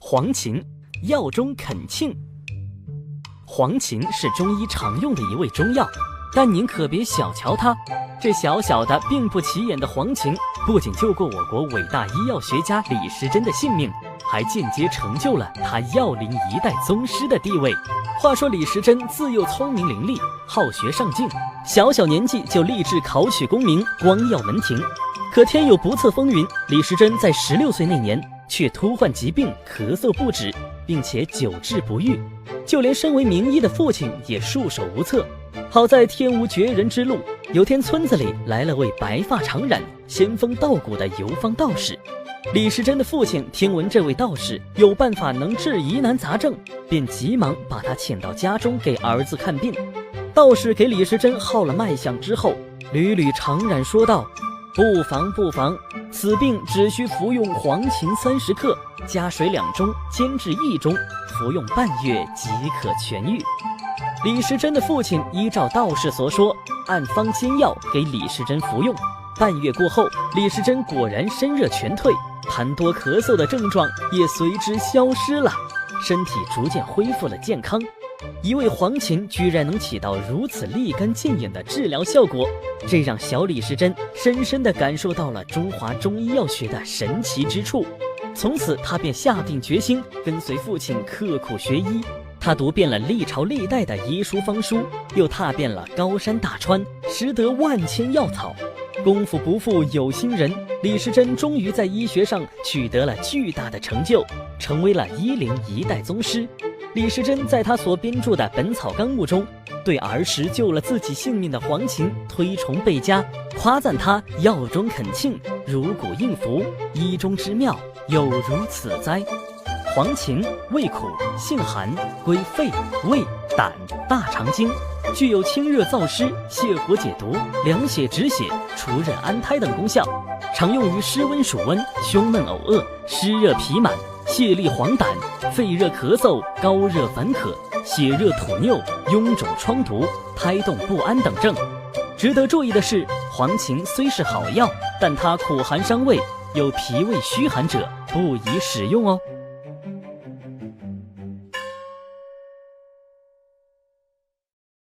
黄芩，药中肯磬。黄芩是中医常用的一味中药，但您可别小瞧它。这小小的并不起眼的黄芩，不仅救过我国伟大医药学家李时珍的性命，还间接成就了他药林一代宗师的地位。话说李时珍自幼聪明伶俐，好学上进，小小年纪就立志考取功名，光耀门庭。可天有不测风云，李时珍在16岁那年却突患疾病，咳嗽不止，并且久治不愈，就连身为名医的父亲也束手无策。好在天无绝人之路，有天村子里来了位白发长髯、仙风道骨的游方道士。李时珍的父亲听闻这位道士有办法能治疑难杂症，便急忙把他请到家中给儿子看病。道士给李时珍号了脉象之后，屡屡长髯说道：不妨，此病只需服用黄芩30克，加水2盅，煎至1盅，服用半月即可痊愈。李时珍的父亲依照道士所说，按方煎药给李时珍服用。半月过后，李时珍果然身热全退，痰多咳嗽的症状也随之消失了，身体逐渐恢复了健康。一味黄芩居然能起到如此立竿见影的治疗效果，这让小李时珍深深地感受到了中华中医药学的神奇之处。从此他便下定决心跟随父亲刻苦学医。他读遍了历朝历代的医书方书，又踏遍了高山大川，识得万千药草。功夫不负有心人，李时珍终于在医学上取得了巨大的成就，成为了医林一代宗师。李时珍在他所编著的《本草纲目》中，对儿时救了自己性命的黄芩推崇倍加，夸赞他药中肯磬，如骨应服，医中之妙有如此哉。黄芩味苦，性寒，归肺、胃、胆、大肠经，具有清热燥湿、泻火解毒、凉血止血、除荏安胎等功效，常用于湿温暑温、胸闷呕恶、湿热脾满、泄痢黄疸、肺热咳嗽、高热烦渴、血热吐衄、臃肿疮毒、胎动不安等症。值得注意的是，黄芩虽是好药，但它苦寒伤胃，有脾胃虚寒者不宜使用哦。